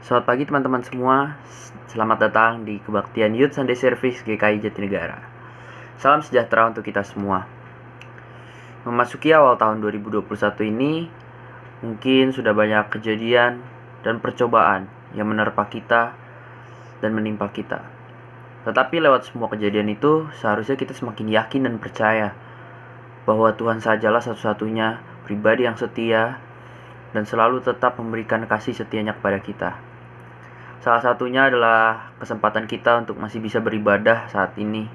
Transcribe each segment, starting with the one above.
Selamat pagi teman-teman semua. Selamat datang di Kebaktian Youth Sunday Service GKI Jatinegara. Salam sejahtera untuk kita semua. Memasuki awal tahun 2021 ini, mungkin sudah banyak kejadian dan percobaan yang menerpa kita dan menimpa kita. Tetapi lewat semua kejadian itu, seharusnya kita semakin yakin dan percaya bahwa Tuhan sajalah satu-satunya pribadi yang setia dan selalu tetap memberikan kasih setianya kepada kita. Salah satunya adalah kesempatan kita untuk masih bisa beribadah saat ini,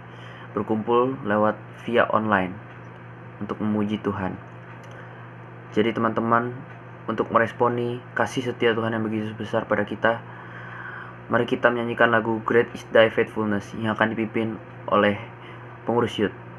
berkumpul lewat via online untuk memuji Tuhan. Jadi teman-teman, untuk meresponi kasih setia Tuhan yang begitu besar pada kita, mari kita menyanyikan lagu Great is Thy Faithfulness yang akan dipimpin oleh pengurus youth.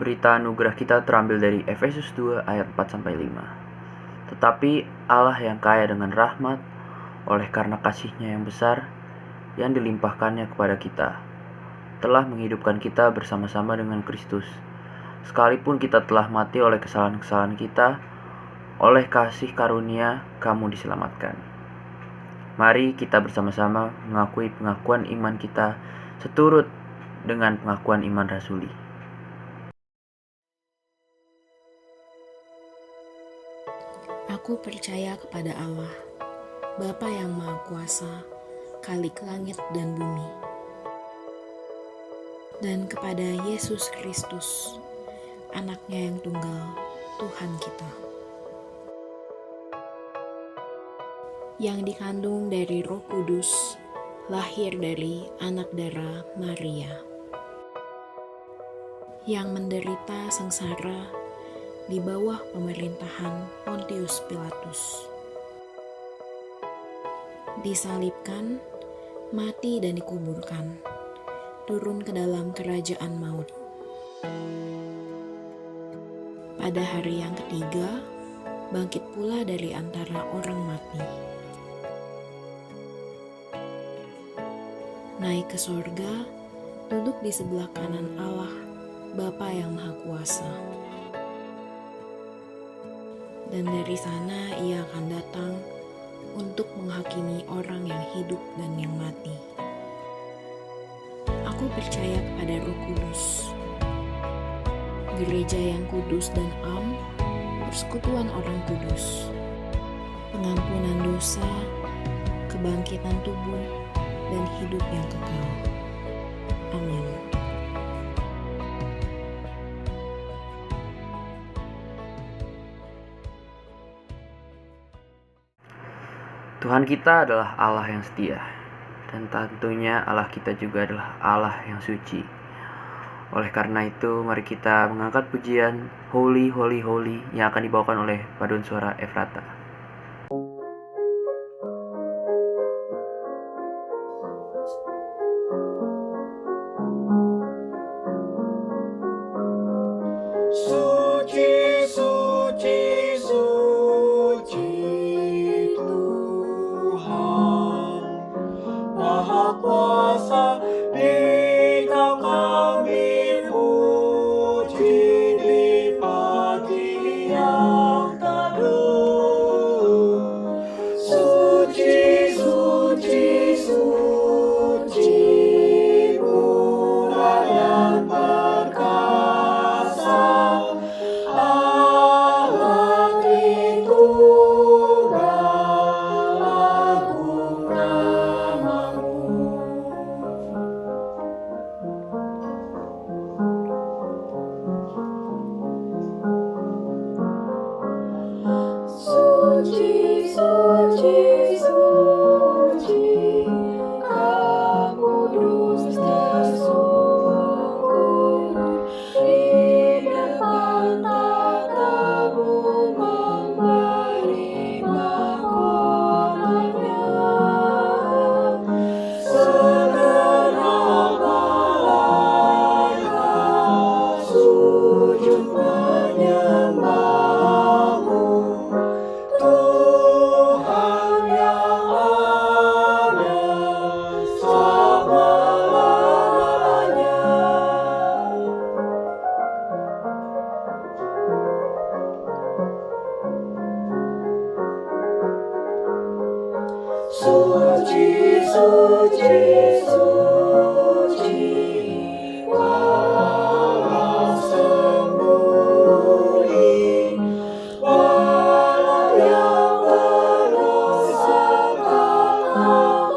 Berita anugerah kita terambil dari Efesus 2 ayat 4-5. Tetapi Allah yang kaya dengan rahmat, oleh karena kasih-Nya yang besar, yang dilimpahkannya kepada kita, telah menghidupkan kita bersama-sama dengan Kristus. Sekalipun kita telah mati oleh kesalahan-kesalahan kita, oleh kasih karunia kamu diselamatkan. Mari kita bersama-sama mengakui pengakuan iman kita seturut dengan pengakuan iman rasuli. Aku percaya kepada Allah, Bapa yang Maha Kuasa, Khalik langit dan bumi, dan kepada Yesus Kristus, Anaknya yang tunggal, Tuhan kita, yang dikandung dari Roh Kudus, lahir dari anak darah Maria, yang menderita sengsara di bawah pemerintahan Pontius Pilatus, disalibkan, mati dan dikuburkan, turun ke dalam kerajaan maut. Pada hari yang ketiga, bangkit pula dari antara orang mati, naik ke sorga, duduk di sebelah kanan Allah, Bapa yang Maha Kuasa. Dan dari sana Ia akan datang untuk menghakimi orang yang hidup dan yang mati. Aku percaya kepada Roh Kudus, gereja yang kudus dan am, persekutuan orang kudus, pengampunan dosa, kebangkitan tubuh, dan hidup yang kekal. Amin. Tuhan kita adalah Allah yang setia, dan tentunya Allah kita juga adalah Allah yang suci. Oleh karena itu, mari kita mengangkat pujian Holy, Holy, Holy yang akan dibawakan oleh paduan suara Efrata. Suci, suci, suci Tuhan Maha Kuasa, Engkau kami puji di pagi yang teduh. Suci, suci, suci, Murah yang perkasa, Allah Tritunggal, agung nama-Mu. Suci, suci, suci, Kau kudus tersungkur, di depan tatamu memberi mahkotanya. Segenap malaikat sujud menyembah-Mu, Tuhan yang ada selama-lamanya. Suci, suci, suci, walau sembunyi, walau yang berdosa tampak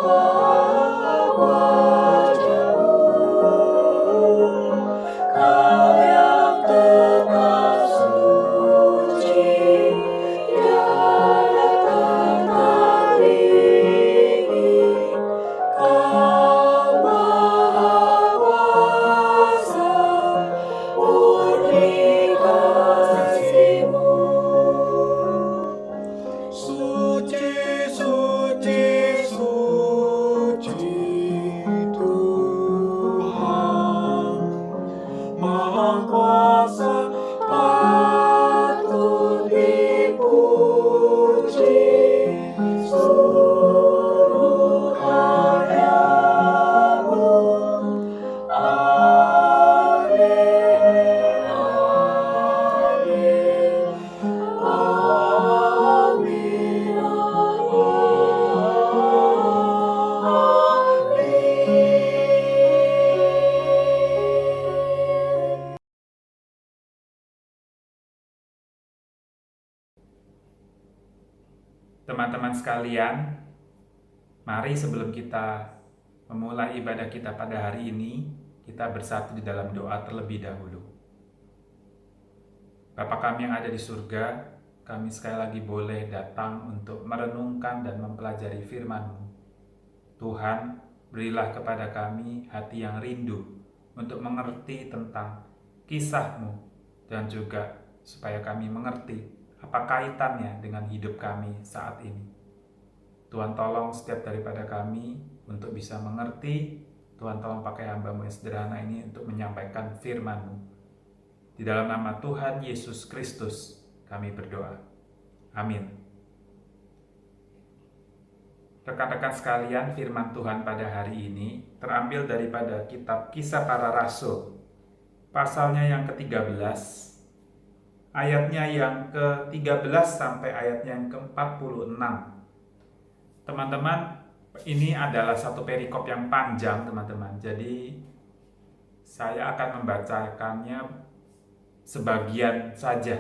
wajah-Mu. Kau yang tetap suci, tiada tertandingi. Kau Teman-teman sekalian, mari sebelum kita memulai ibadah kita pada hari ini, kita bersatu di dalam doa terlebih dahulu. Bapa kami yang ada di surga, kami sekali lagi boleh datang untuk merenungkan dan mempelajari firman-Mu. Tuhan, berilah kepada kami hati yang rindu untuk mengerti tentang kisah-Mu dan juga supaya kami mengerti apa kaitannya dengan hidup kami saat ini. Tuhan tolong setiap daripada kami untuk bisa mengerti. Tuhan tolong pakai hamba-Mu yang sederhana ini untuk menyampaikan firman-Mu. Di dalam nama Tuhan Yesus Kristus kami berdoa. Amin. Rekan-rekan sekalian, firman Tuhan pada hari ini terambil daripada kitab Kisah Para Rasul, pasalnya yang ke-13, ayatnya yang ke-13 sampai ayatnya yang ke-46. Teman-teman, ini adalah satu perikop yang panjang, teman-teman. Jadi, saya akan membacakannya sebagian saja.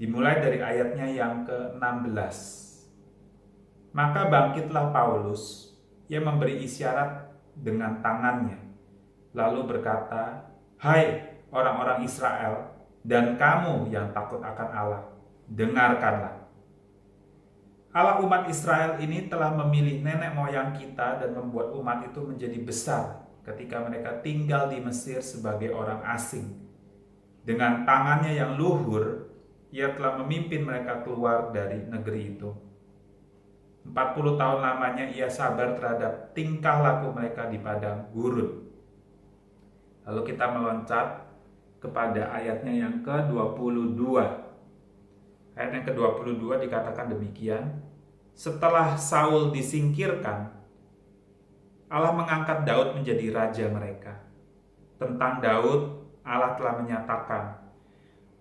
Dimulai dari ayatnya yang ke-16. Maka bangkitlah Paulus, ia memberi isyarat dengan tangannya, lalu berkata, "Hai orang-orang Israel, dan kamu yang takut akan Allah, dengarkanlah. Allah umat Israel ini telah memilih nenek moyang kita dan membuat umat itu menjadi besar ketika mereka tinggal di Mesir sebagai orang asing. Dengan tangannya yang luhur, ia telah memimpin mereka keluar dari negeri itu. 40 tahun lamanya ia sabar terhadap tingkah laku mereka di padang gurun." Lalu kita meloncat kepada ayatnya yang ke-22. Ayat yang ke-22 dikatakan demikian, "Setelah Saul disingkirkan, Allah mengangkat Daud menjadi raja mereka. Tentang Daud, Allah telah menyatakan,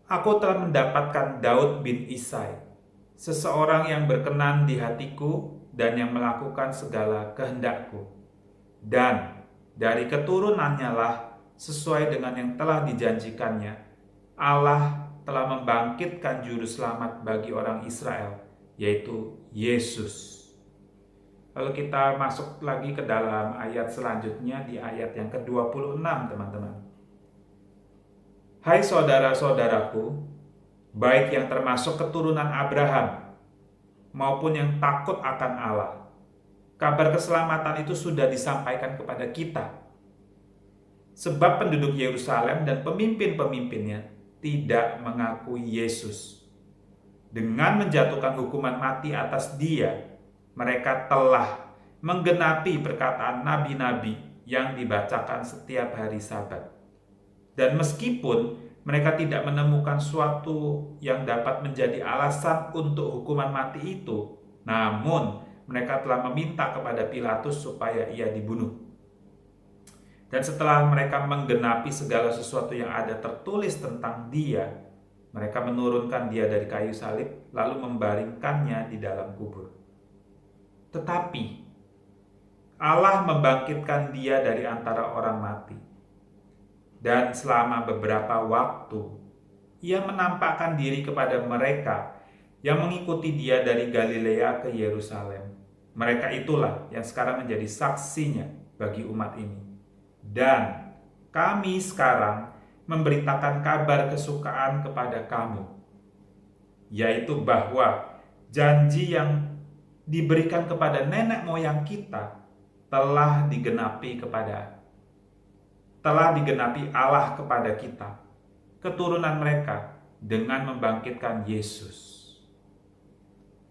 'Aku telah mendapatkan Daud bin Isai, seseorang yang berkenan di hatiku dan yang melakukan segala kehendakku. Dan dari keturunannya lah, sesuai dengan yang telah dijanjikannya, Allah telah membangkitkan juru selamat bagi orang Israel, yaitu Yesus.'" Lalu kita masuk lagi ke dalam ayat selanjutnya di ayat yang ke-26, teman-teman. "Hai saudara-saudaraku, baik yang termasuk keturunan Abraham maupun yang takut akan Allah, kabar keselamatan itu sudah disampaikan kepada kita. Sebab penduduk Yerusalem dan pemimpin-pemimpinnya tidak mengakui Yesus. Dengan menjatuhkan hukuman mati atas Dia, mereka telah menggenapi perkataan nabi-nabi yang dibacakan setiap hari Sabat. Dan meskipun mereka tidak menemukan suatu yang dapat menjadi alasan untuk hukuman mati itu, namun mereka telah meminta kepada Pilatus supaya ia dibunuh. Dan setelah mereka menggenapi segala sesuatu yang ada tertulis tentang Dia, mereka menurunkan Dia dari kayu salib lalu membaringkannya di dalam kubur. Tetapi Allah membangkitkan Dia dari antara orang mati. Dan selama beberapa waktu, Ia menampakkan diri kepada mereka yang mengikuti Dia dari Galilea ke Yerusalem. Mereka itulah yang sekarang menjadi saksinya bagi umat ini. Dan kami sekarang memberitakan kabar kesukaan kepada kamu, yaitu bahwa janji yang diberikan kepada nenek moyang kita telah digenapi Allah kepada kita, keturunan mereka, dengan membangkitkan Yesus.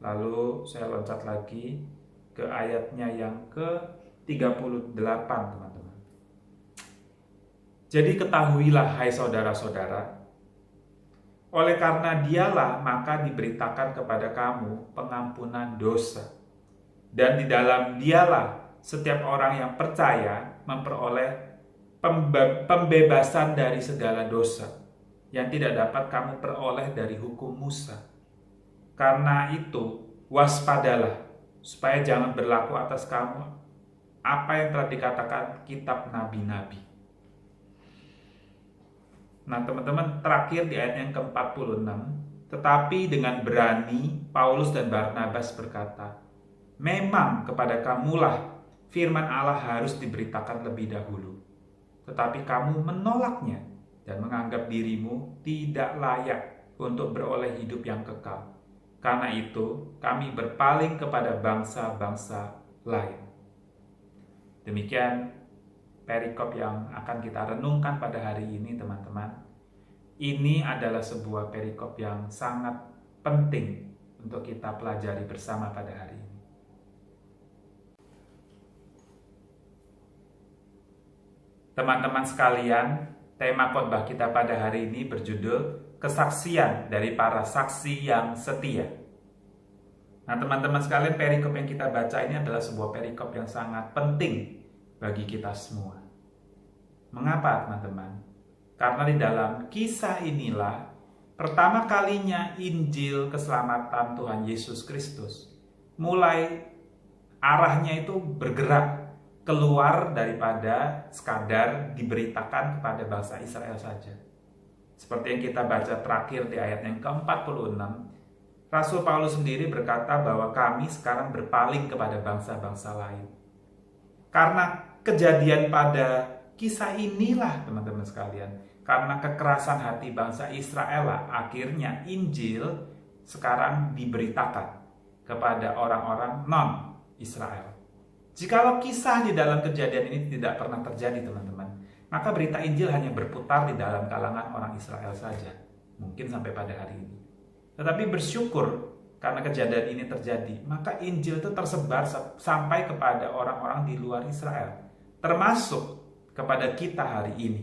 Lalu saya loncat lagi ke ayatnya yang ke-38, teman-teman. "Jadi ketahuilah, hai saudara-saudara, oleh karena Dialah maka diberitakan kepada kamu pengampunan dosa. Dan di dalam Dialah setiap orang yang percaya memperoleh pembebasan dari segala dosa yang tidak dapat kamu peroleh dari hukum Musa. Karena itu, waspadalah supaya jangan berlaku atas kamu apa yang telah dikatakan kitab nabi-nabi." Nah, teman-teman, terakhir di ayat yang ke-46, Tetapi dengan berani, Paulus dan Barnabas berkata, memang kepada kamulah firman Allah harus diberitakan lebih dahulu. Tetapi kamu menolaknya dan menganggap dirimu tidak layak untuk beroleh hidup yang kekal. Karena itu, kami berpaling kepada bangsa-bangsa lain. Demikian perikop yang akan kita renungkan pada hari ini, teman-teman. Ini adalah sebuah perikop yang sangat penting untuk kita pelajari bersama pada hari ini. Teman-teman sekalian, tema khotbah kita pada hari ini berjudul Kesaksian dari para saksi yang setia. Nah, teman-teman sekalian, perikop yang kita baca ini adalah sebuah perikop yang sangat penting bagi kita semua. Mengapa, teman-teman? Karena di dalam kisah inilah pertama kalinya Injil keselamatan Tuhan Yesus Kristus mulai arahnya itu bergerak keluar daripada sekadar diberitakan kepada bangsa Israel saja. Seperti yang kita baca terakhir di ayat yang ke-46, Rasul Paulus sendiri berkata bahwa kami sekarang berpaling kepada bangsa-bangsa lain. Karena kejadian pada kisah inilah, teman-teman sekalian, karena kekerasan hati bangsa Israel lah, akhirnya Injil sekarang diberitakan kepada orang-orang non-Israel. Jikalau kisah di dalam kejadian ini tidak pernah terjadi, teman-teman, maka berita Injil hanya berputar di dalam kalangan orang Israel saja, mungkin sampai pada hari ini. Tetapi bersyukur karena kejadian ini terjadi, maka Injil itu tersebar sampai kepada orang-orang di luar Israel, termasuk kepada kita hari ini.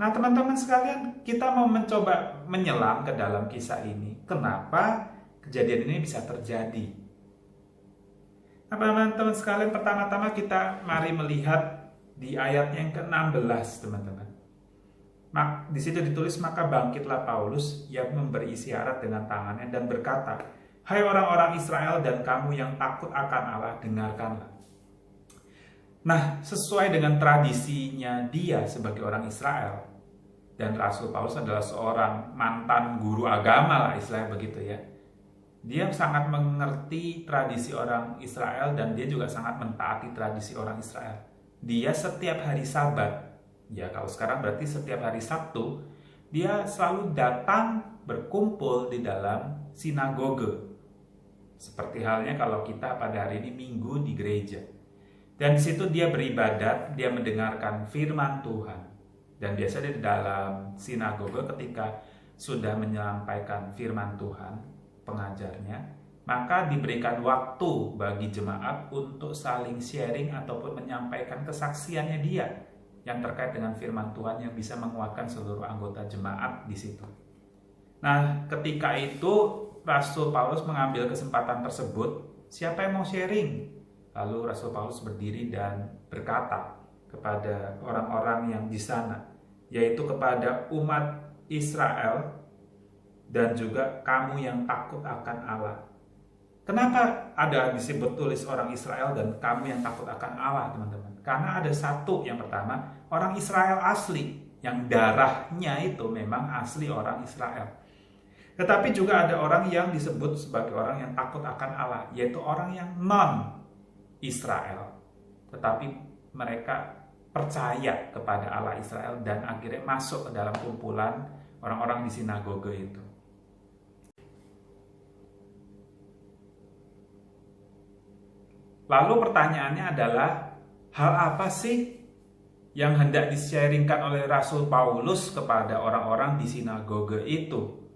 Nah, teman-teman sekalian, kita mau mencoba menyelam ke dalam kisah ini. Kenapa kejadian ini bisa terjadi? Nah, teman-teman sekalian, pertama-tama kita mari melihat di ayat yang ke-16, teman-teman. Di situ ditulis, maka bangkitlah Paulus yang memberi isyarat dengan tangannya dan berkata, hai orang-orang Israel dan kamu yang takut akan Allah, dengarkanlah. Nah, sesuai dengan tradisinya dia sebagai orang Israel, dan Rasul Paulus adalah seorang mantan guru agama lah, istilahnya begitu ya. Dia sangat mengerti tradisi orang Israel dan dia juga sangat mentaati tradisi orang Israel. Dia setiap hari Sabat, ya kalau sekarang berarti setiap hari Sabtu, dia selalu datang berkumpul di dalam sinagoge. Seperti halnya kalau kita pada hari ini Minggu di gereja. Dan di situ dia beribadat, dia mendengarkan firman Tuhan. Dan biasanya di dalam sinagoge ketika sudah menyampaikan firman Tuhan, pengajarnya, maka diberikan waktu bagi jemaat untuk saling sharing ataupun menyampaikan kesaksiannya dia yang terkait dengan firman Tuhan yang bisa menguatkan seluruh anggota jemaat di situ. Nah, ketika itu Rasul Paulus mengambil kesempatan tersebut, siapa yang mau sharing? Lalu Rasul Paulus berdiri dan berkata kepada orang-orang yang di sana, yaitu kepada umat Israel dan juga kamu yang takut akan Allah. Kenapa ada disebut tulis orang Israel dan kamu yang takut akan Allah, teman-teman? Karena ada satu, yang pertama, orang Israel asli, yang darahnya itu memang asli orang Israel. Tetapi juga ada orang yang disebut sebagai orang yang takut akan Allah, yaitu orang yang non-Israel. Tetapi mereka percaya kepada Allah Israel dan akhirnya masuk ke dalam kumpulan orang-orang di sinagoge itu. Lalu pertanyaannya adalah, hal apa sih yang hendak di-sharingkan oleh Rasul Paulus kepada orang-orang di sinagoge itu?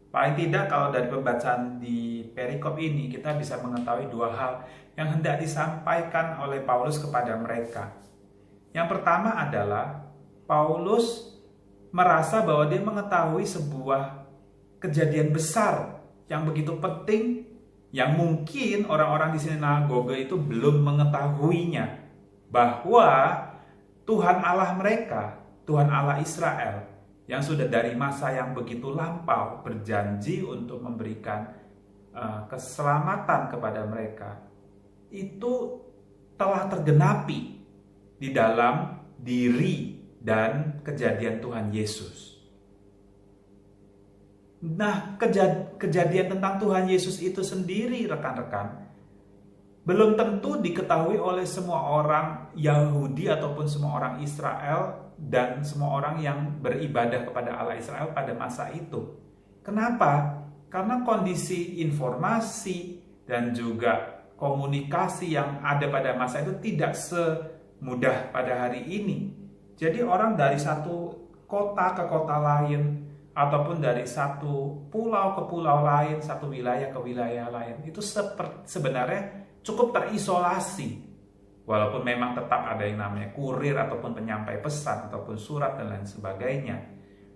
Paling tidak kalau dari pembacaan di perikop ini kita bisa mengetahui dua hal yang hendak disampaikan oleh Paulus kepada mereka. Yang pertama adalah Paulus merasa bahwa dia mengetahui sebuah kejadian besar yang begitu penting yang mungkin orang-orang di sinagoge itu belum mengetahuinya, bahwa Tuhan Allah mereka, Tuhan Allah Israel yang sudah dari masa yang begitu lampau berjanji untuk memberikan keselamatan kepada mereka, itu telah tergenapi di dalam diri dan kejadian Tuhan Yesus. Nah, kejadian tentang Tuhan Yesus itu sendiri, rekan-rekan, belum tentu diketahui oleh semua orang Yahudi ataupun semua orang Israel dan semua orang yang beribadah kepada Allah Israel pada masa itu. Kenapa? Karena kondisi informasi dan juga komunikasi yang ada pada masa itu tidak semudah pada hari ini. Jadi orang dari satu kota ke kota lain, ataupun dari satu pulau ke pulau lain, satu wilayah ke wilayah lain, itu sebenarnya cukup terisolasi. Walaupun memang tetap ada yang namanya kurir ataupun penyampai pesan ataupun surat dan lain sebagainya.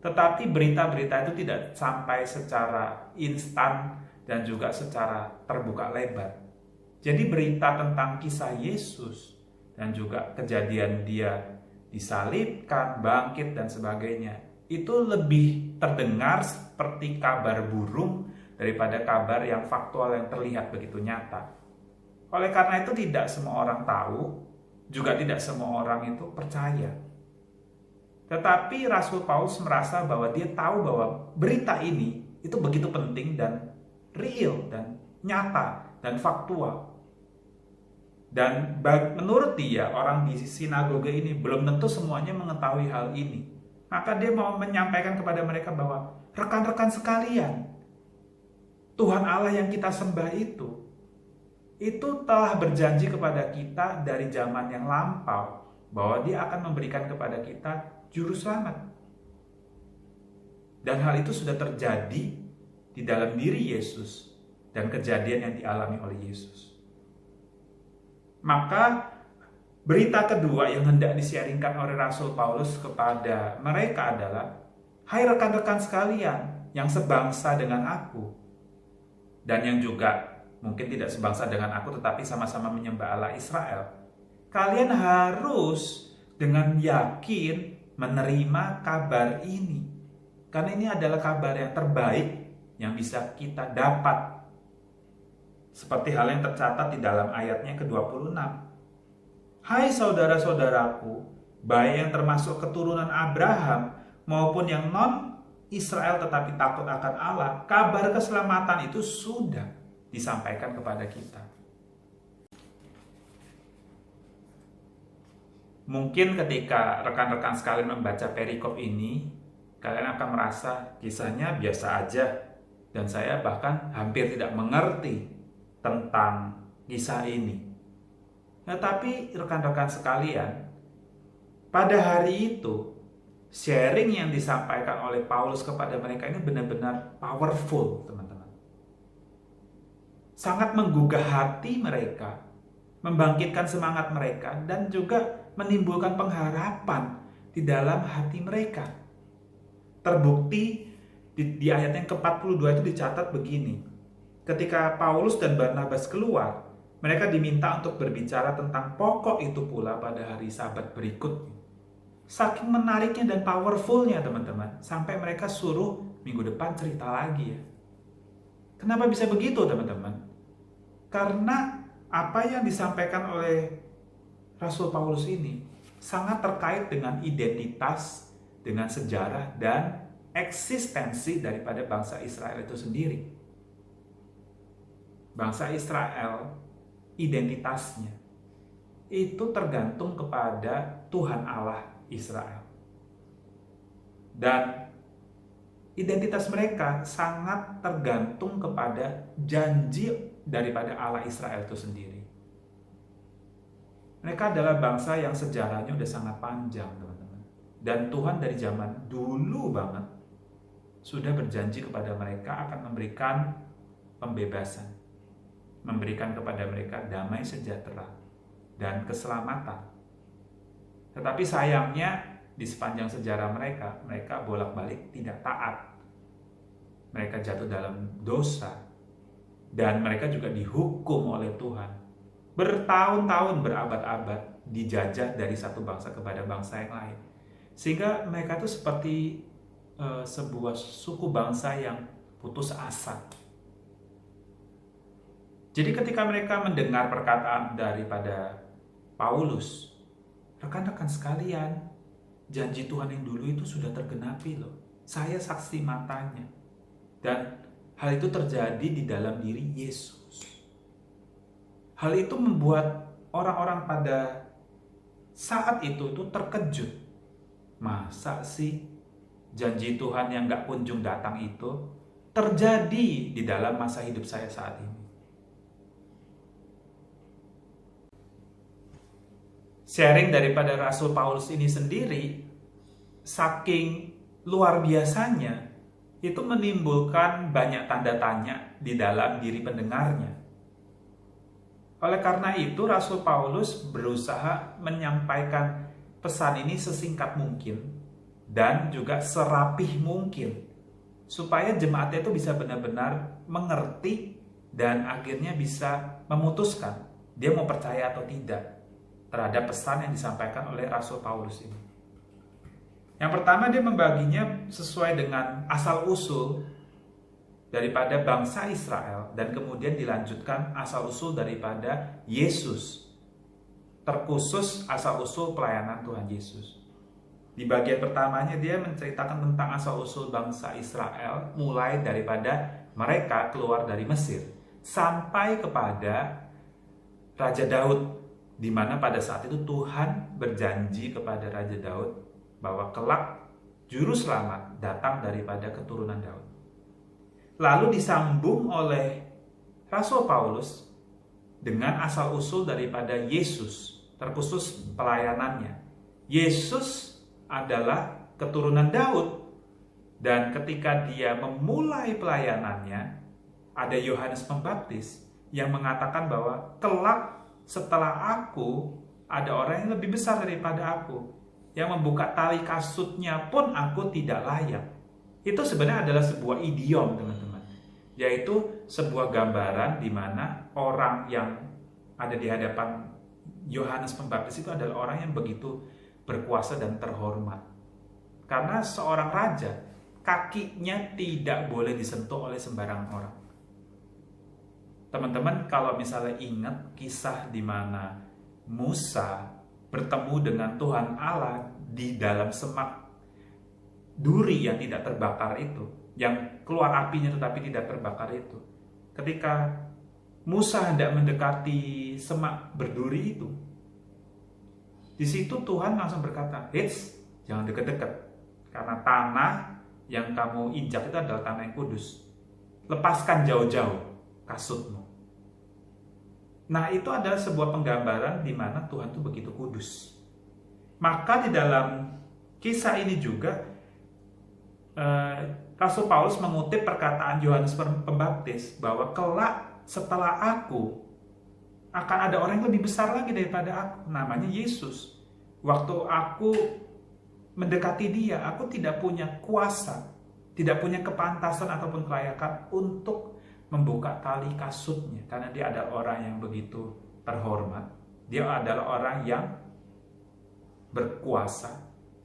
Tetapi berita-berita itu tidak sampai secara instan dan juga secara terbuka lebar. Jadi berita tentang kisah Yesus dan juga kejadian dia disalibkan, bangkit dan sebagainya, itu lebih terdengar seperti kabar burung daripada kabar yang faktual yang terlihat begitu nyata. Oleh karena itu tidak semua orang tahu, juga tidak semua orang itu percaya. Tetapi Rasul Paulus merasa bahwa dia tahu bahwa berita ini itu begitu penting dan real dan nyata dan faktual. Dan menurut dia, orang di sinagoge ini belum tentu semuanya mengetahui hal ini. Maka dia mau menyampaikan kepada mereka bahwa rekan-rekan sekalian, Tuhan Allah yang kita sembah itu telah berjanji kepada kita dari zaman yang lampau bahwa dia akan memberikan kepada kita juru selamat. Dan hal itu sudah terjadi di dalam diri Yesus dan kejadian yang dialami oleh Yesus. Maka berita kedua yang hendak disiaringkan oleh Rasul Paulus kepada mereka adalah, hai rekan-rekan sekalian yang sebangsa dengan aku dan yang juga mungkin tidak sebangsa dengan aku tetapi sama-sama menyembah Allah Israel, kalian harus dengan yakin menerima kabar ini. Karena ini adalah kabar yang terbaik yang bisa kita dapat. Seperti hal yang tercatat di dalam ayatnya ke-26. Hai saudara-saudaraku, baik yang termasuk keturunan Abraham maupun yang non-Israel tetapi takut akan Allah, kabar keselamatan itu sudah disampaikan kepada kita. Mungkin ketika rekan-rekan sekalian membaca perikop ini, kalian akan merasa kisahnya biasa aja dan saya bahkan hampir tidak mengerti tentang kisah ini. Tetapi rekan-rekan sekalian, pada hari itu sharing yang disampaikan oleh Paulus kepada mereka ini benar-benar powerful, teman-teman. Sangat menggugah hati mereka, membangkitkan semangat mereka, dan juga menimbulkan pengharapan di dalam hati mereka. Terbukti di ayat yang ke-42 itu dicatat begini. Ketika Paulus dan Barnabas keluar, mereka diminta untuk berbicara tentang pokok itu pula pada hari Sabat berikutnya. Saking menariknya dan powerfulnya teman-teman, sampai mereka suruh minggu depan cerita lagi ya. Kenapa bisa begitu teman-teman? Karena apa yang disampaikan oleh Rasul Paulus ini sangat terkait dengan identitas, dengan sejarah, dan eksistensi daripada bangsa Israel itu sendiri. Bangsa Israel, identitasnya, itu tergantung kepada Tuhan Allah Israel. Dan identitas mereka sangat tergantung kepada janji daripada Allah Israel itu sendiri. Mereka adalah bangsa yang sejarahnya udah sangat panjang, teman-teman. Dan Tuhan dari zaman dulu banget sudah berjanji kepada mereka akan memberikan pembebasan, memberikan kepada mereka damai sejahtera dan keselamatan. Tetapi sayangnya di sepanjang sejarah mereka bolak-balik tidak taat. Mereka jatuh dalam dosa. Dan mereka juga dihukum oleh Tuhan. Bertahun-tahun, berabad-abad dijajah dari satu bangsa kepada bangsa yang lain. Sehingga mereka itu seperti sebuah suku bangsa yang putus asa. Jadi ketika mereka mendengar perkataan daripada Paulus, rekan-rekan sekalian, janji Tuhan yang dulu itu sudah tergenapi loh. Saya saksi matanya. Dan hal itu terjadi di dalam diri Yesus. Hal itu membuat orang-orang pada saat itu terkejut. Masa sih janji Tuhan yang gak kunjung datang itu terjadi di dalam masa hidup saya saat ini? Sharing daripada Rasul Paulus ini sendiri, saking luar biasanya, itu menimbulkan banyak tanda tanya di dalam diri pendengarnya. Oleh karena itu, Rasul Paulus berusaha menyampaikan pesan ini sesingkat mungkin dan juga serapih mungkin, supaya jemaatnya itu bisa benar-benar mengerti dan akhirnya bisa memutuskan dia mau percaya atau tidak terhadap pesan yang disampaikan oleh Rasul Paulus ini. Yang pertama, dia membaginya sesuai dengan asal-usul daripada bangsa Israel, dan kemudian dilanjutkan asal-usul daripada Yesus, terkhusus asal-usul pelayanan Tuhan Yesus. Di bagian pertamanya dia menceritakan tentang asal-usul bangsa Israel, mulai daripada mereka keluar dari Mesir sampai kepada Raja Daud, di mana pada saat itu Tuhan berjanji kepada Raja Daud bahwa kelak juru selamat datang daripada keturunan Daud. Lalu disambung oleh Rasul Paulus dengan asal-usul daripada Yesus, terkhusus pelayanannya. Yesus adalah keturunan Daud, dan ketika dia memulai pelayanannya, ada Yohanes Pembaptis yang mengatakan bahwa kelak setelah aku, ada orang yang lebih besar daripada aku, yang membuka tali kasutnya pun aku tidak layak. Itu sebenarnya adalah sebuah idiom, teman-teman. Yaitu sebuah gambaran di mana orang yang ada di hadapan Yohanes Pembaptis itu adalah orang yang begitu berkuasa dan terhormat. Karena seorang raja, kakinya tidak boleh disentuh oleh sembarang orang. Teman-teman, kalau misalnya ingat kisah di mana Musa bertemu dengan Tuhan Allah di dalam semak duri yang tidak terbakar itu, yang keluar apinya tetapi tidak terbakar itu. Ketika Musa hendak mendekati semak berduri itu, di situ Tuhan langsung berkata, "Hits, jangan dekat-dekat, karena tanah yang kamu injak itu adalah tanah yang kudus. Lepaskan jauh-jauh kasutmu." Nah, itu adalah sebuah penggambaran di mana Tuhan itu begitu kudus. Maka di dalam kisah ini juga Rasul Paulus mengutip perkataan Yohanes Pembaptis bahwa kelak setelah aku akan ada orang yang lebih besar lagi daripada aku, namanya Yesus. Waktu aku mendekati dia, aku tidak punya kuasa, tidak punya kepantasan ataupun kelayakan untuk membuka tali kasutnya, karena dia adalah orang yang begitu terhormat. Dia adalah orang yang berkuasa,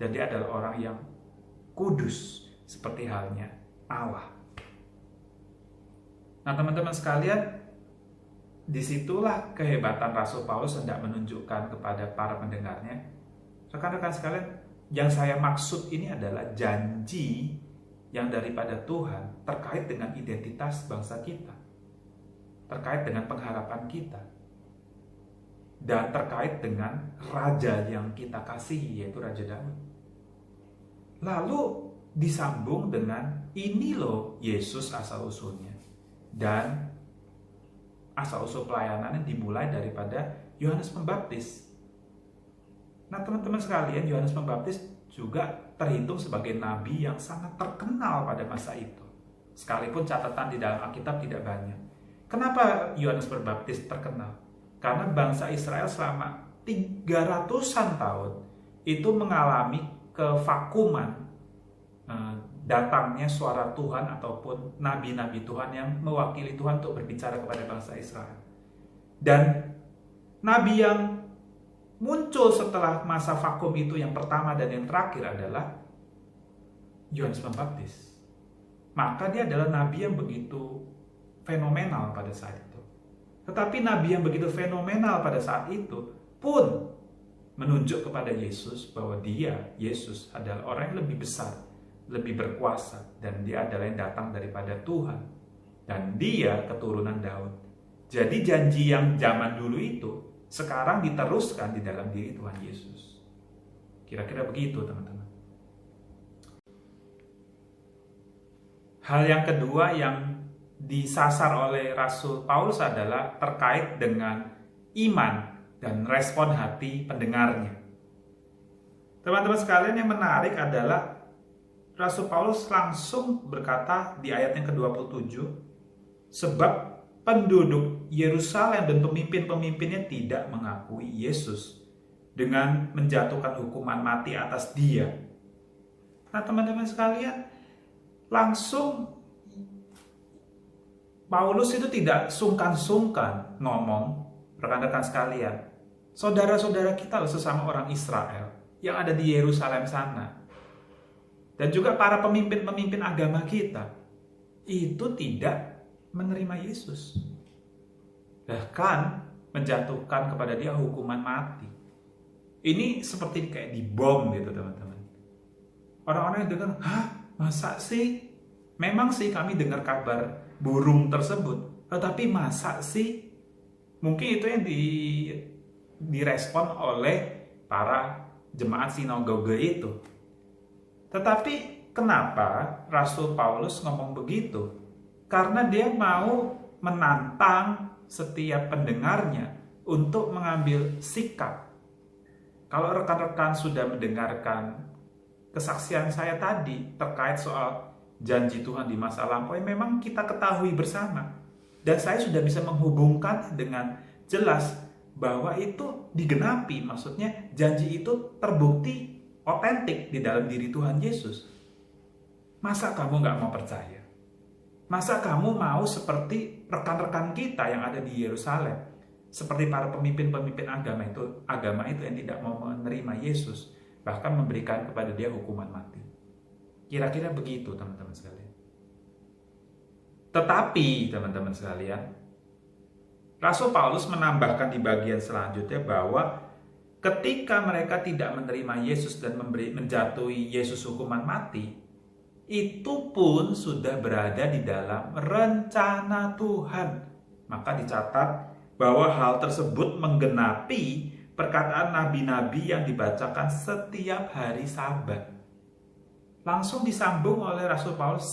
dan dia adalah orang yang kudus seperti halnya Allah. Nah, teman-teman sekalian, disitulah kehebatan Rasul Paulus hendak menunjukkan kepada para pendengarnya. Rekan-rekan sekalian, yang saya maksud ini adalah janji yang daripada Tuhan terkait dengan identitas bangsa kita, terkait dengan pengharapan kita, dan terkait dengan raja yang kita kasihi, yaitu Raja Daud. Lalu disambung dengan ini loh Yesus asal-usulnya, dan asal-usul pelayanannya dimulai daripada Yohanes Pembaptis. Nah, teman-teman sekalian, Yohanes Pembaptis juga terhitung sebagai nabi yang sangat terkenal pada masa itu. Sekalipun catatan di dalam Alkitab tidak banyak. Kenapa Yohanes Pembaptis terkenal? Karena bangsa Israel selama 300-an tahun itu mengalami kevakuman datangnya suara Tuhan ataupun nabi-nabi Tuhan yang mewakili Tuhan untuk berbicara kepada bangsa Israel. Dan nabi yang muncul setelah masa vakum itu yang pertama dan yang terakhir adalah Yohanes Pembaptis. Maka dia adalah nabi yang begitu fenomenal pada saat itu. Tetapi nabi yang begitu fenomenal pada saat itu pun menunjuk kepada Yesus bahwa dia, Yesus, adalah orang yang lebih besar lebih berkuasa, dan dia adalah yang datang daripada Tuhan, dan dia keturunan Daud. Jadi janji yang zaman dulu itu sekarang diteruskan di dalam diri Tuhan Yesus. Kira-kira begitu, teman-teman. Hal yang kedua yang disasar oleh Rasul Paulus adalah terkait dengan iman dan respon hati pendengarnya. Teman-teman sekalian, yang menarik adalah Rasul Paulus langsung berkata di ayat yang ke-27, sebab penduduk Yerusalem dan pemimpin-pemimpinnya tidak mengakui Yesus dengan menjatuhkan hukuman mati atas dia. Nah, teman-teman sekalian, langsung Paulus itu tidak sungkan-sungkan ngomong, rekan-rekan sekalian, saudara-saudara kita sesama orang Israel yang ada di Yerusalem sana, dan juga para pemimpin-pemimpin agama kita, itu tidak menerima Yesus. Bahkan menjatuhkan kepada dia hukuman mati. Ini seperti kayak dibom gitu, teman-teman. Orang-orang yang dengar, hah? Masa sih? Memang sih kami dengar kabar burung tersebut, tetapi masa sih? Mungkin itu yang direspon oleh para jemaat sinagoge itu. Tetapi kenapa Rasul Paulus ngomong begitu? Karena dia mau menantang setiap pendengarnya untuk mengambil sikap. Kalau rekan-rekan sudah mendengarkan kesaksian saya tadi terkait soal janji Tuhan di masa lampau, memang kita ketahui bersama. Dan saya sudah bisa menghubungkan dengan jelas bahwa itu digenapi. Maksudnya janji itu terbukti otentik di dalam diri Tuhan Yesus. Masa kamu nggak mau percaya? Masa kamu mau seperti rekan-rekan kita yang ada di Yerusalem, seperti para pemimpin-pemimpin agama itu yang tidak mau menerima Yesus, bahkan memberikan kepada dia hukuman mati? Kira-kira begitu, teman-teman sekalian. Tetapi, teman-teman sekalian, Rasul Paulus menambahkan di bagian selanjutnya bahwa ketika mereka tidak menerima Yesus dan menjatuhi Yesus hukuman mati, itu pun sudah berada di dalam rencana Tuhan. Maka dicatat bahwa hal tersebut menggenapi perkataan nabi-nabi yang dibacakan setiap hari Sabat. Langsung disambung oleh Rasul Paulus,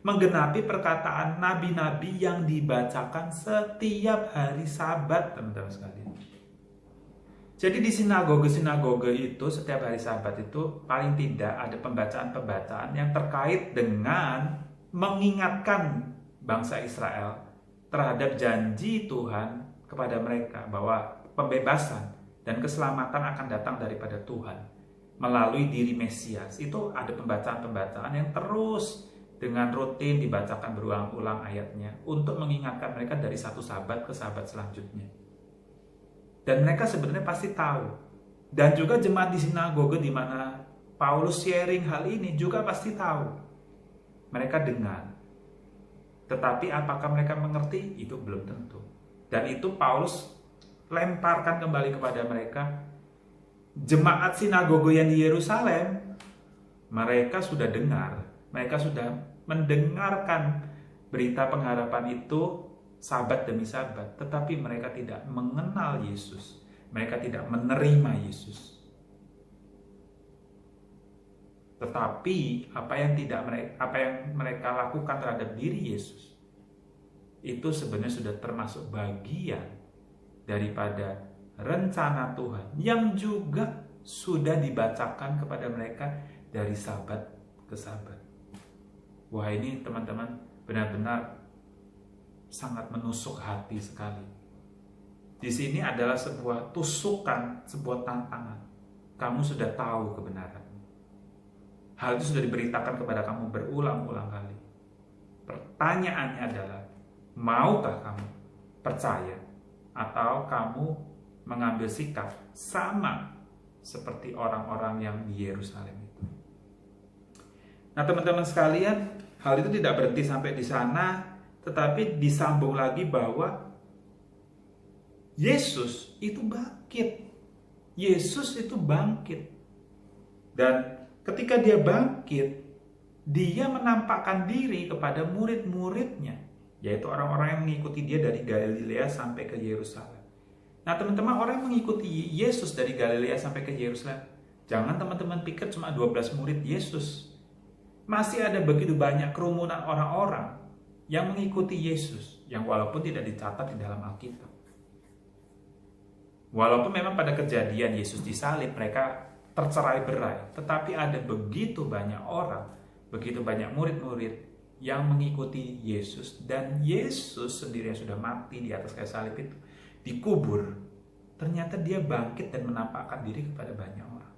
menggenapi perkataan nabi-nabi yang dibacakan setiap hari Sabat, teman-teman sekalian. Jadi di sinagoge-sinagoge itu setiap hari Sabat itu paling tidak ada pembacaan-pembacaan yang terkait dengan mengingatkan bangsa Israel terhadap janji Tuhan kepada mereka bahwa pembebasan dan keselamatan akan datang daripada Tuhan melalui diri Mesias. Itu ada pembacaan-pembacaan yang terus dengan rutin dibacakan berulang-ulang ayatnya untuk mengingatkan mereka dari satu Sabat ke Sabat selanjutnya. Dan mereka sebenarnya pasti tahu. Dan juga jemaat di sinagoge di mana Paulus sharing hal ini juga pasti tahu. Mereka dengar. Tetapi apakah mereka mengerti? Itu belum tentu. Dan itu Paulus lemparkan kembali kepada mereka. Jemaat sinagoge yang di Yerusalem, mereka sudah dengar. Mereka sudah mendengarkan berita pengharapan itu Sabat demi Sabat, tetapi mereka tidak mengenal Yesus. Mereka tidak menerima Yesus. Tetapi apa yang mereka lakukan terhadap diri Yesus itu sebenarnya sudah termasuk bagian daripada rencana Tuhan yang juga sudah dibacakan kepada mereka dari Sabat ke Sabat. Wah, ini teman-teman benar-benar sangat menusuk hati sekali. Di sini adalah sebuah tusukan, sebuah tantangan. Kamu sudah tahu kebenaran. Hal itu sudah diberitakan kepada kamu berulang-ulang kali. Pertanyaannya adalah, maukah kamu percaya atau kamu mengambil sikap sama seperti orang-orang yang di Yerusalem itu? Nah, teman-teman sekalian, hal itu tidak berhenti sampai di sana. Tetapi disambung lagi bahwa Yesus itu bangkit. Yesus itu bangkit. Dan ketika dia bangkit, dia menampakkan diri kepada murid-muridnya, yaitu orang-orang yang mengikuti dia dari Galilea sampai ke Yerusalem. Nah teman-teman, orang yang mengikuti Yesus dari Galilea sampai ke Yerusalem, jangan teman-teman pikir cuma 12 murid Yesus. Masih ada begitu banyak kerumunan orang-orang yang mengikuti Yesus, yang walaupun tidak dicatat di dalam Alkitab. Walaupun memang pada kejadian Yesus disalib, mereka tercerai-berai, tetapi ada begitu banyak orang, begitu banyak murid-murid yang mengikuti Yesus, dan Yesus sendiri yang sudah mati di atas kayu salib itu dikubur, ternyata dia bangkit dan menampakkan diri kepada banyak orang,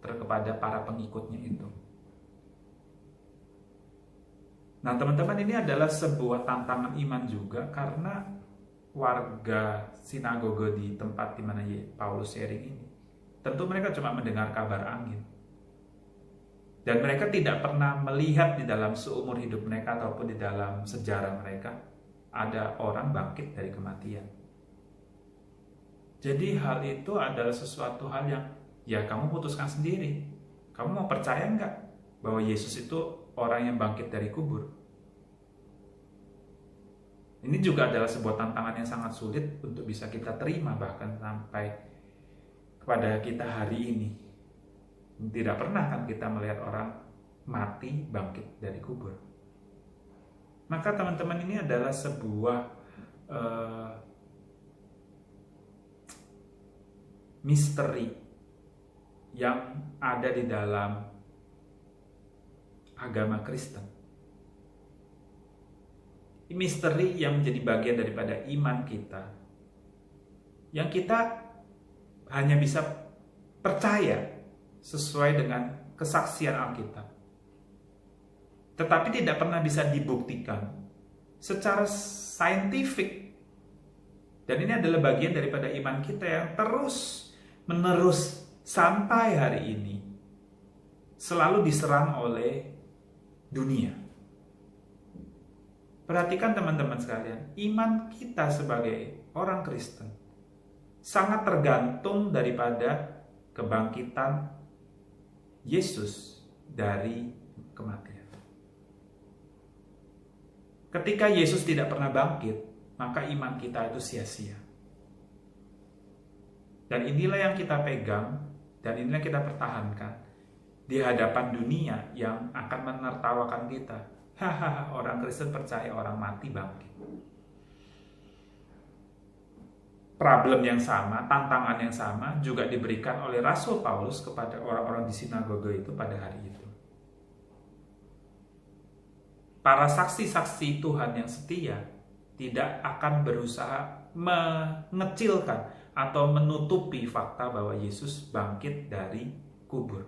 kepada para pengikutnya itu. Nah teman-teman, ini adalah sebuah tantangan iman juga, karena warga sinagoga di tempat di mana Paulus sharing ini, tentu mereka cuma mendengar kabar angin. Dan mereka tidak pernah melihat di dalam seumur hidup mereka ataupun di dalam sejarah mereka ada orang bangkit dari kematian. Jadi hal itu adalah sesuatu hal yang ya kamu putuskan sendiri. Kamu mau percaya nggak bahwa Yesus itu orang yang bangkit dari kubur? Ini juga adalah sebuah tantangan yang sangat sulit untuk bisa kita terima, bahkan sampai kepada kita hari ini. Tidak pernah kan kita melihat orang mati bangkit dari kubur. Maka teman-teman, ini adalah sebuah misteri yang ada di dalam agama Kristen. Misteri yang menjadi bagian daripada iman kita, yang kita hanya bisa percaya sesuai dengan kesaksian Alkitab, tetapi tidak pernah bisa dibuktikan secara saintifik. Dan ini adalah bagian daripada iman kita yang terus menerus sampai hari ini selalu diserang oleh dunia. Perhatikan teman-teman sekalian, iman kita sebagai orang Kristen sangat tergantung daripada kebangkitan Yesus dari kematian. Ketika Yesus tidak pernah bangkit, maka iman kita itu sia-sia. Dan inilah yang kita pegang, dan inilah yang kita pertahankan di hadapan dunia yang akan menertawakan kita. Hahaha, orang Kristen percaya orang mati bangkit. Problem yang sama, tantangan yang sama juga diberikan oleh Rasul Paulus kepada orang-orang di sinagoga itu pada hari itu. Para saksi-saksi Tuhan yang setia tidak akan berusaha mengecilkan atau menutupi fakta bahwa Yesus bangkit dari kubur.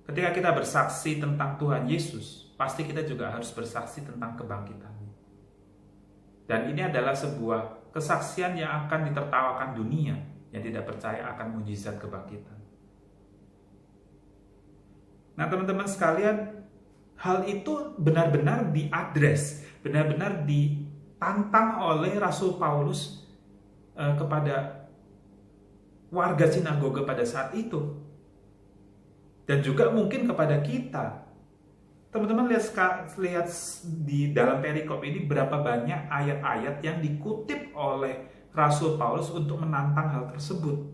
Ketika kita bersaksi tentang Tuhan Yesus, pasti kita juga harus bersaksi tentang kebangkitannya. Dan ini adalah sebuah kesaksian yang akan ditertawakan dunia yang tidak percaya akan mujizat kebangkitan. Nah teman-teman sekalian, hal itu benar-benar diadres, benar-benar ditantang oleh Rasul Paulus kepada warga sinagoga pada saat itu. Dan juga mungkin kepada kita. Teman-teman lihat di dalam perikop ini berapa banyak ayat-ayat yang dikutip oleh Rasul Paulus untuk menantang hal tersebut.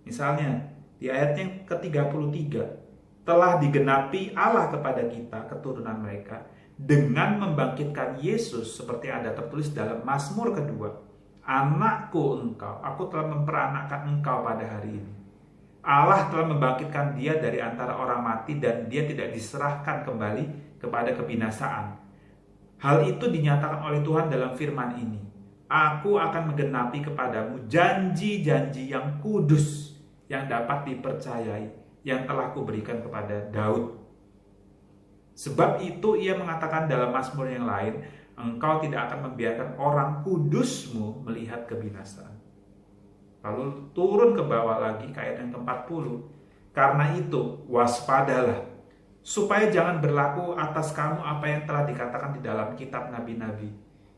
Misalnya di ayat yang ke-33, telah digenapi Allah kepada kita, keturunan mereka, dengan membangkitkan Yesus seperti ada tertulis dalam Mazmur kedua. Anakku engkau, aku telah memperanakkan engkau pada hari ini. Allah telah membangkitkan dia dari antara orang mati dan dia tidak diserahkan kembali kepada kebinasaan. Hal itu dinyatakan oleh Tuhan dalam firman ini. Aku akan menggenapi kepadamu janji-janji yang kudus yang dapat dipercayai yang telah kuberikan kepada Daud. Sebab itu ia mengatakan dalam Mazmur yang lain, engkau tidak akan membiarkan orang kudusmu melihat kebinasaan. Lalu turun ke bawah lagi ke ayat yang ke-40. Karena itu waspadalah, supaya jangan berlaku atas kamu apa yang telah dikatakan di dalam kitab nabi-nabi.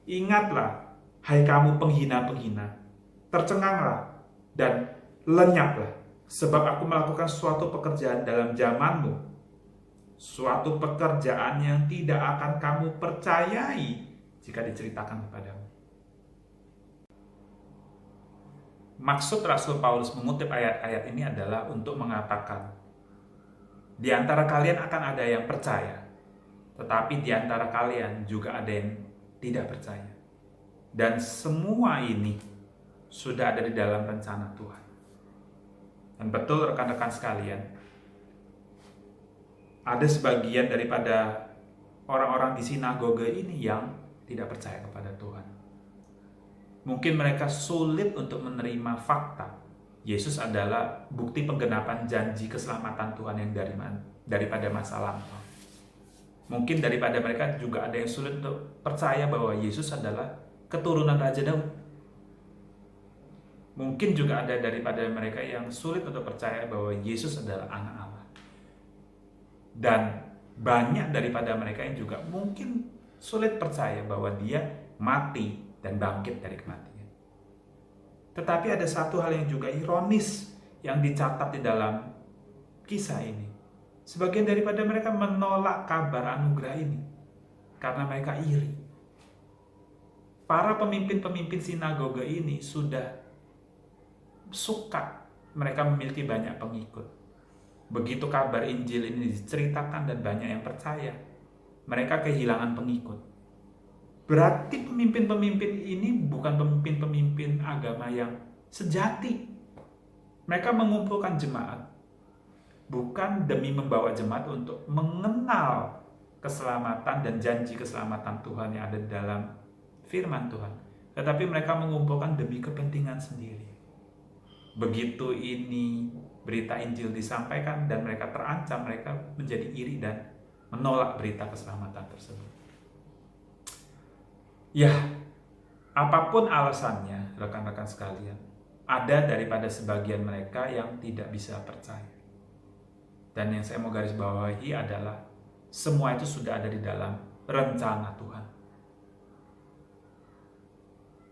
Ingatlah, hai kamu penghina-penghina, tercenganglah dan lenyaplah, Sebab aku melakukan suatu pekerjaan dalam zamanmu, suatu pekerjaan yang tidak akan kamu percayai jika diceritakan kepadamu. Maksud Rasul Paulus mengutip ayat-ayat ini adalah untuk mengatakan, di antara kalian akan ada yang percaya, tetapi di antara kalian juga ada yang tidak percaya. Dan semua ini sudah ada di dalam rencana Tuhan. Dan betul rekan-rekan sekalian, ada sebagian daripada orang-orang di sinagoge ini yang tidak percaya kepada Tuhan. Mungkin mereka sulit untuk menerima fakta Yesus adalah bukti penggenapan janji keselamatan Tuhan yang daripada masa lampau. Mungkin daripada mereka juga ada yang sulit untuk percaya bahwa Yesus adalah keturunan Raja Daud. Mungkin juga ada daripada mereka yang sulit untuk percaya bahwa Yesus adalah anak Allah. Dan banyak daripada mereka yang juga mungkin sulit percaya bahwa dia mati dan bangkit dari kematian. Tetapi ada satu hal yang juga ironis yang dicatat di dalam kisah ini. Sebagian daripada mereka menolak kabar anugerah ini karena mereka iri. Para pemimpin-pemimpin sinagoge ini sudah suka mereka memiliki banyak pengikut. Begitu kabar Injil ini diceritakan dan banyak yang percaya, mereka kehilangan pengikut. Berarti pemimpin-pemimpin ini bukan pemimpin-pemimpin agama yang sejati. Mereka mengumpulkan jemaat bukan demi membawa jemaat untuk mengenal keselamatan dan janji keselamatan Tuhan yang ada di dalam firman Tuhan, tetapi mereka mengumpulkan demi kepentingan sendiri. Begitu ini berita Injil disampaikan dan mereka terancam, mereka menjadi iri dan menolak berita keselamatan tersebut. Ya, apapun alasannya, rekan-rekan sekalian, ada daripada sebagian mereka yang tidak bisa percaya. Dan yang saya mau garis bawahi adalah semua itu sudah ada di dalam rencana Tuhan.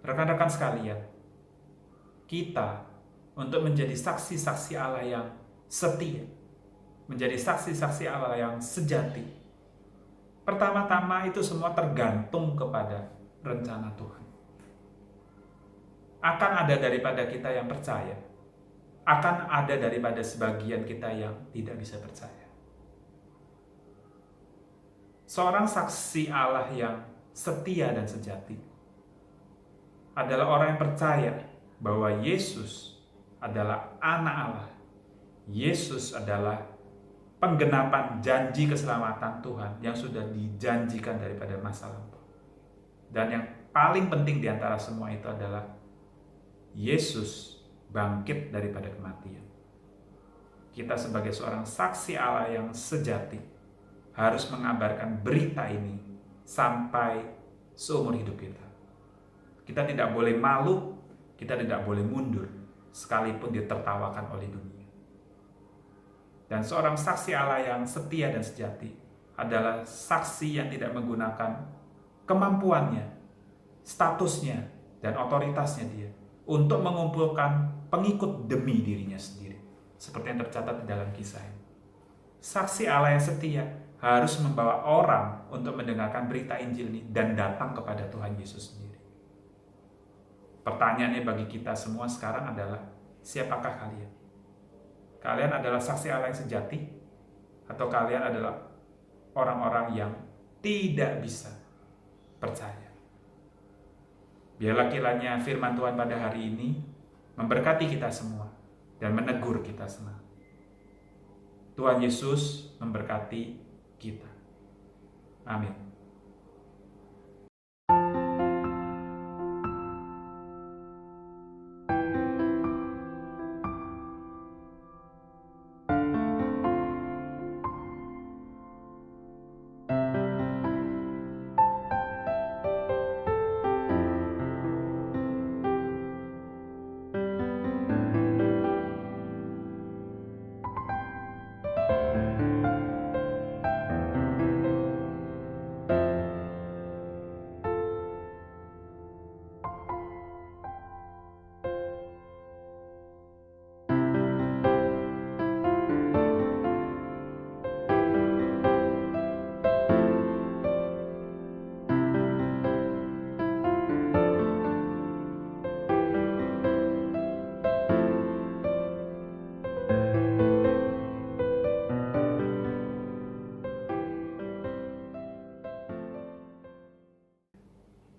Rekan-rekan sekalian, kita untuk menjadi saksi-saksi Allah yang setia, menjadi saksi-saksi Allah yang sejati, pertama-tama itu semua tergantung kepada rencana Tuhan. Akan ada daripada kita yang percaya, akan ada daripada sebagian kita yang tidak bisa percaya. Seorang saksi Allah yang setia dan sejati adalah orang yang percaya bahwa Yesus adalah anak Allah. Yesus adalah penggenapan janji keselamatan Tuhan yang sudah dijanjikan daripada masa lampau. Dan yang paling penting di antara semua itu adalah Yesus bangkit daripada kematian. Kita sebagai seorang saksi Allah yang sejati harus mengabarkan berita ini sampai seumur hidup kita. Kita tidak boleh malu, kita tidak boleh mundur, sekalipun ditertawakan oleh dunia. Dan seorang saksi Allah yang setia dan sejati adalah saksi yang tidak menggunakan kemampuannya, statusnya, dan otoritasnya dia untuk mengumpulkan pengikut demi dirinya sendiri, seperti yang tercatat di dalam kisah ini. Saksi Allah yang setia harus membawa orang untuk mendengarkan berita Injil ini dan datang kepada Tuhan Yesus sendiri. Pertanyaannya bagi kita semua sekarang adalah, siapakah kalian? Kalian adalah saksi Allah yang sejati, atau kalian adalah orang-orang yang tidak bisa percaya? Biarlah kiranya firman Tuhan pada hari ini memberkati kita semua dan menegur kita semua. Tuhan Yesus memberkati kita. Amin.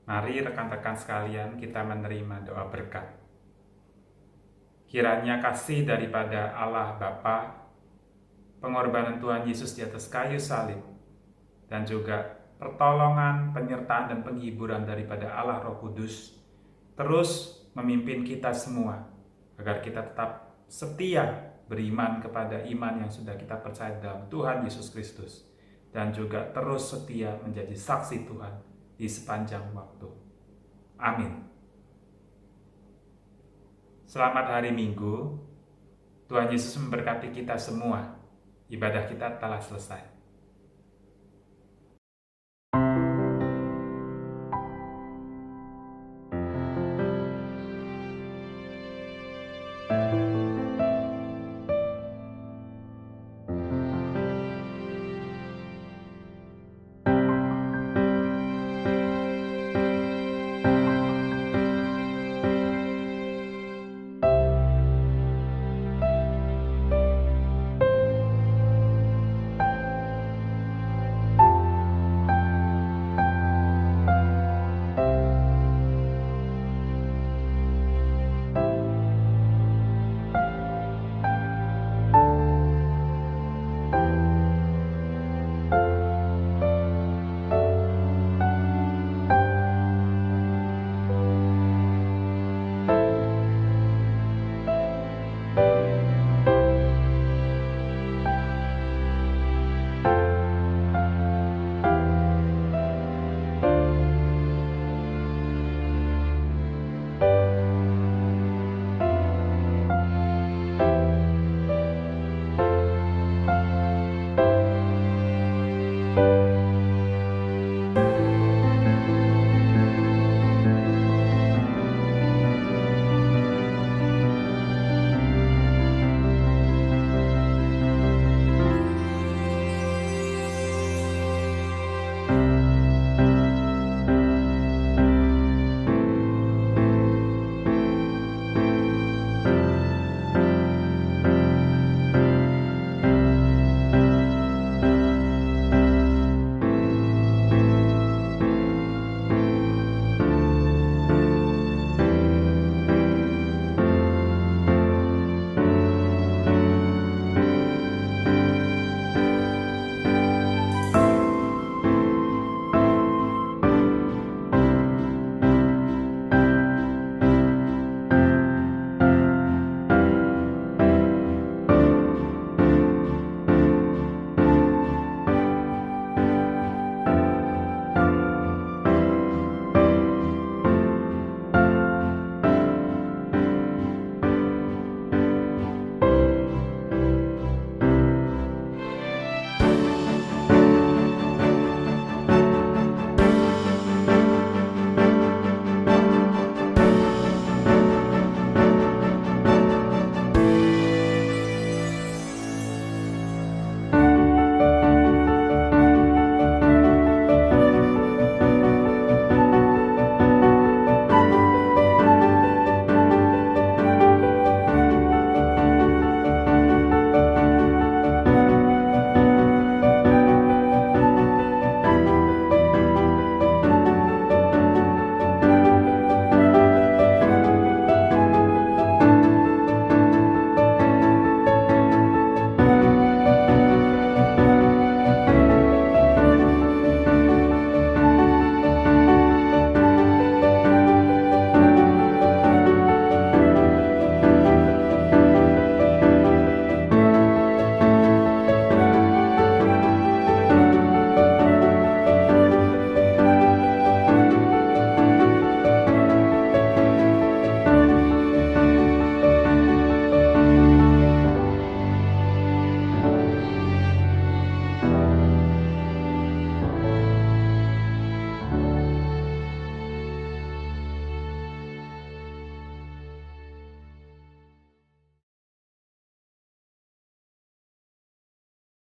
Mari rekan-rekan sekalian kita menerima doa berkat. Kiranya kasih daripada Allah Bapa, pengorbanan Tuhan Yesus di atas kayu salib, dan juga pertolongan, penyertaan, dan penghiburan daripada Allah Roh Kudus terus memimpin kita semua, agar kita tetap setia beriman kepada iman yang sudah kita percaya dalam Tuhan Yesus Kristus, dan juga terus setia menjadi saksi Tuhan di sepanjang waktu. Amin. Selamat hari Minggu. Tuhan Yesus memberkati kita semua. Ibadah kita telah selesai.